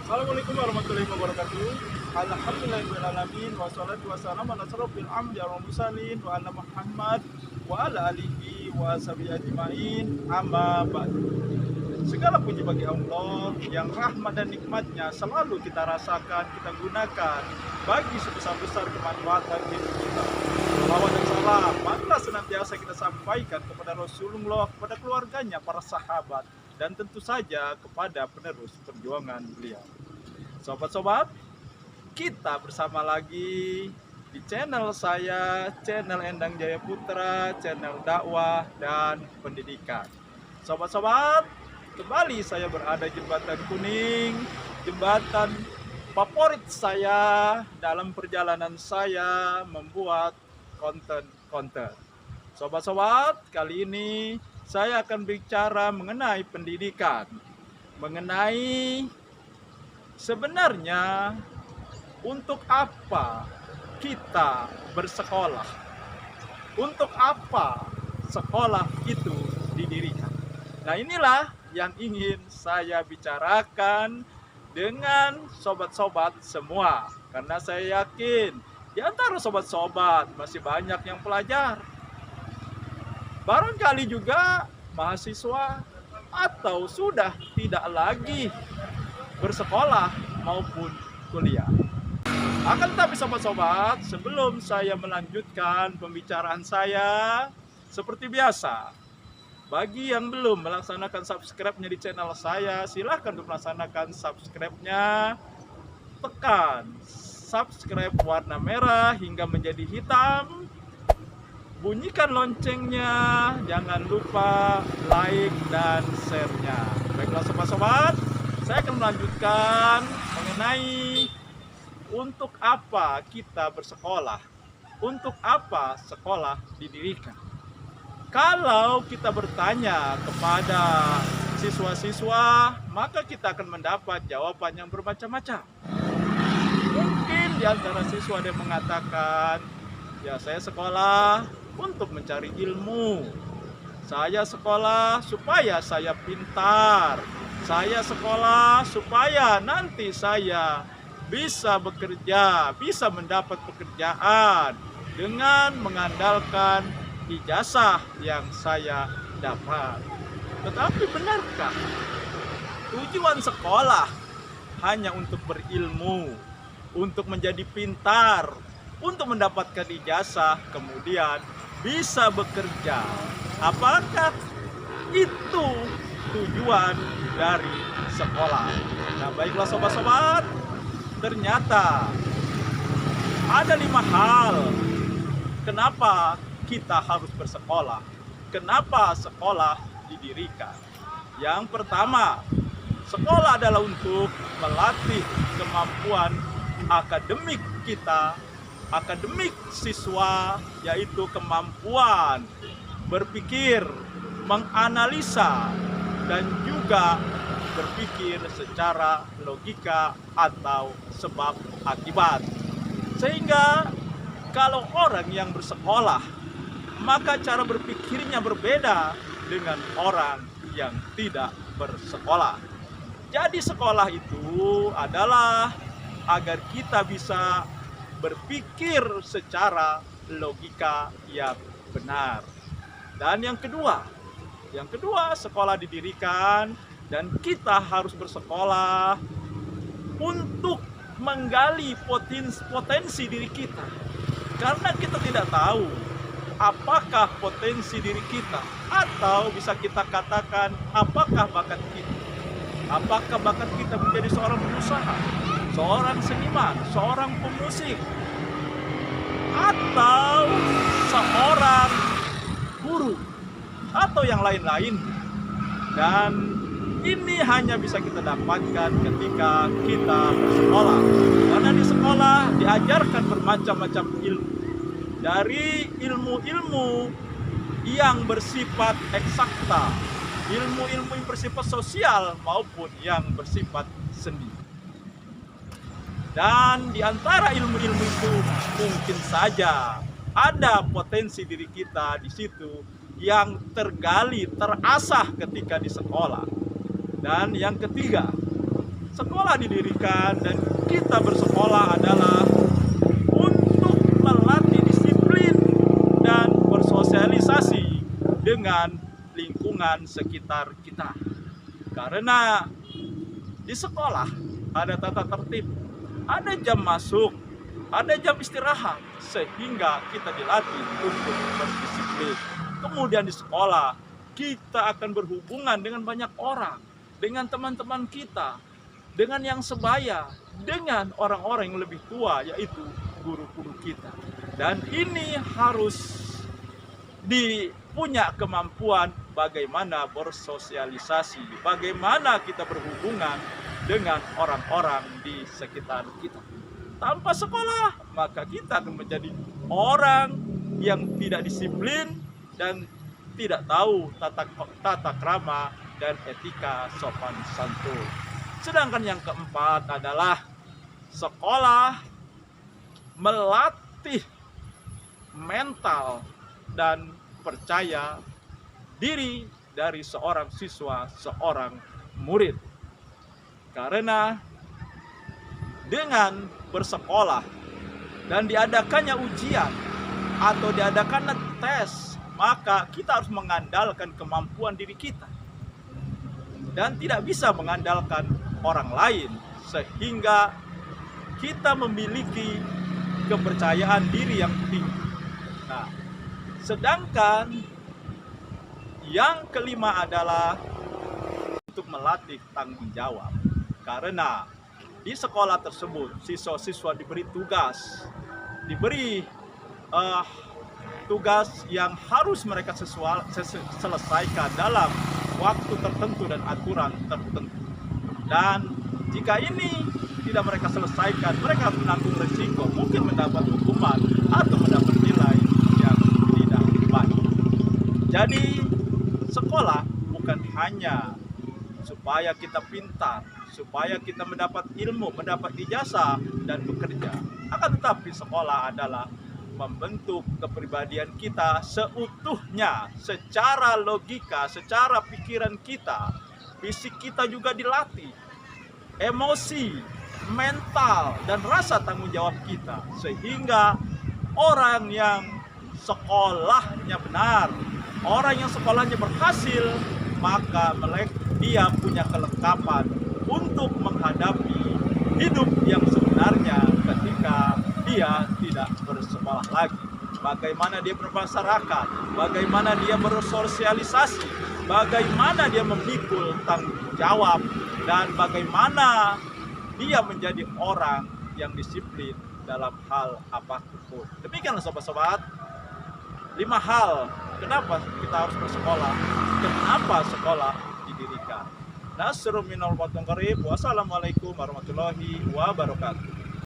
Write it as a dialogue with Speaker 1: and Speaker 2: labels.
Speaker 1: Assalamualaikum warahmatullahi wabarakatuh. Alhamdulillahirrahmanirrahim. Wassalatu wassalamu ala asrofil anbiya'i wal mursalin wa ala Muhammad wa ala alihi wa sahbihi ajmain. Amma ba'du. Segala puji bagi Allah yang rahmat dan nikmatnya selalu kita rasakan, kita gunakan bagi sebesar-besar kemanfaatan hidup kita. Salawat dan salam marilah senantiasa kita sampaikan kepada Rasulullah, kepada keluarganya, para sahabat, dan tentu saja kepada penerus perjuangan beliau. Sobat-sobat, kita bersama lagi di channel saya, channel Endang Jaya Putra, channel dakwah dan pendidikan. Sobat-sobat, kembali saya berada di Jembatan Kuning, jembatan favorit saya dalam perjalanan saya membuat konten-konten. Sobat-sobat, kali ini saya akan bicara mengenai pendidikan, mengenai sebenarnya untuk apa kita bersekolah, untuk apa sekolah itu didirikan. Nah, inilah yang ingin saya bicarakan dengan sobat-sobat semua, karena saya yakin di antara sobat-sobat masih banyak yang pelajar, barangkali juga mahasiswa, atau sudah tidak lagi bersekolah maupun kuliah. Akan tetapi sobat-sobat, sebelum saya melanjutkan pembicaraan saya, seperti biasa, bagi yang belum melaksanakan subscribe-nya di channel saya, silahkan untuk melaksanakan subscribe-nya. Tekan subscribe warna merah hingga menjadi hitam. Bunyikan loncengnya, jangan lupa like dan share-nya. Baiklah sobat-sobat, saya akan melanjutkan mengenai untuk apa kita bersekolah, untuk apa sekolah didirikan. Kalau kita bertanya kepada siswa-siswa, maka kita akan mendapat jawaban yang bermacam-macam. Mungkin di antara siswa ada yang mengatakan, ya saya sekolah untuk mencari ilmu, saya sekolah supaya saya pintar, saya sekolah supaya nanti saya bisa bekerja, bisa mendapat pekerjaan dengan mengandalkan ijazah yang saya dapat. Tetapi benarkah tujuan sekolah hanya untuk berilmu, untuk menjadi pintar, untuk mendapatkan ijazah, kemudian bisa bekerja? Apakah itu tujuan dari sekolah? Nah, baiklah sobat-sobat, ternyata ada 5 hal kenapa kita harus bersekolah, kenapa sekolah didirikan. Yang pertama, sekolah adalah untuk melatih kemampuan akademik kita, akademik siswa, yaitu kemampuan berpikir, menganalisa, dan juga berpikir secara logika atau sebab akibat. Sehingga kalau orang yang bersekolah, maka cara berpikirnya berbeda dengan orang yang tidak bersekolah. Jadi sekolah itu adalah agar kita bisa berpikir secara logika yang benar. Dan yang kedua, sekolah didirikan dan kita harus bersekolah untuk menggali potensi diri kita. Karena kita tidak tahu apakah potensi diri kita, atau bisa kita katakan apakah bakat kita. Apakah bakat kita menjadi seorang pengusaha, seorang seniman, seorang pemusik, atau seorang guru, atau yang lain-lain. Dan ini hanya bisa kita dapatkan ketika kita bersekolah. Karena di sekolah diajarkan bermacam-macam ilmu. Dari ilmu-ilmu yang bersifat eksakta, ilmu-ilmu yang bersifat sosial, maupun yang bersifat seni. Dan di antara ilmu-ilmu itu mungkin saja ada potensi diri kita di situ yang tergali, terasah ketika di sekolah. Dan yang ketiga, Sekolah didirikan dan kita bersekolah adalah untuk melatih disiplin dan bersosialisasi dengan lingkungan sekitar kita. Karena di sekolah ada tata tertib, ada jam masuk, ada jam istirahat, sehingga kita dilatih untuk berdisiplin. Kemudian di sekolah kita akan berhubungan dengan banyak orang, dengan teman-teman kita, dengan yang sebaya, dengan orang-orang yang lebih tua, yaitu guru-guru kita. Dan ini harus punya kemampuan bagaimana bersosialisasi, bagaimana kita berhubungan dengan orang-orang di sekitar kita. Tanpa sekolah, maka kita akan menjadi orang yang tidak disiplin dan tidak tahu tata krama dan etika sopan santun. Sedangkan yang keempat adalah sekolah melatih mental dan percaya diri dari seorang siswa, seorang murid. Karena dengan bersekolah dan diadakannya ujian atau diadakannya tes, maka kita harus mengandalkan kemampuan diri kita dan tidak bisa mengandalkan orang lain, sehingga kita memiliki kepercayaan diri yang tinggi. Nah, sedangkan yang kelima adalah untuk melatih tanggung jawab. Karena di sekolah tersebut siswa-siswa diberi tugas, tugas yang harus mereka selesaikan dalam waktu tertentu dan aturan tertentu. Dan jika ini tidak mereka selesaikan, mereka harus menanggung risiko, mungkin mendapat hukuman atau mendapat nilai yang tidak baik. Jadi sekolah bukan hanya supaya kita pintar, supaya kita mendapat ilmu, mendapat ijazah dan bekerja. Akan tetapi sekolah adalah membentuk kepribadian kita seutuhnya, secara logika, secara pikiran kita. Fisik kita juga dilatih, emosi, mental, dan rasa tanggung jawab kita. Sehingga orang yang sekolahnya benar, orang yang sekolahnya berhasil, maka dia punya kelengkapan untuk menghadapi hidup yang sebenarnya ketika dia tidak bersekolah lagi. Bagaimana dia bermasyarakat, bagaimana dia bersosialisasi, bagaimana dia memikul tanggung jawab, dan bagaimana dia menjadi orang yang disiplin dalam hal apapun. Demikianlah sobat-sobat, 5 hal kenapa kita harus bersekolah, kenapa sekolah didirikan. Nasrul minal watun qarib. Wassalamualaikum warahmatullahi wabarakatuh.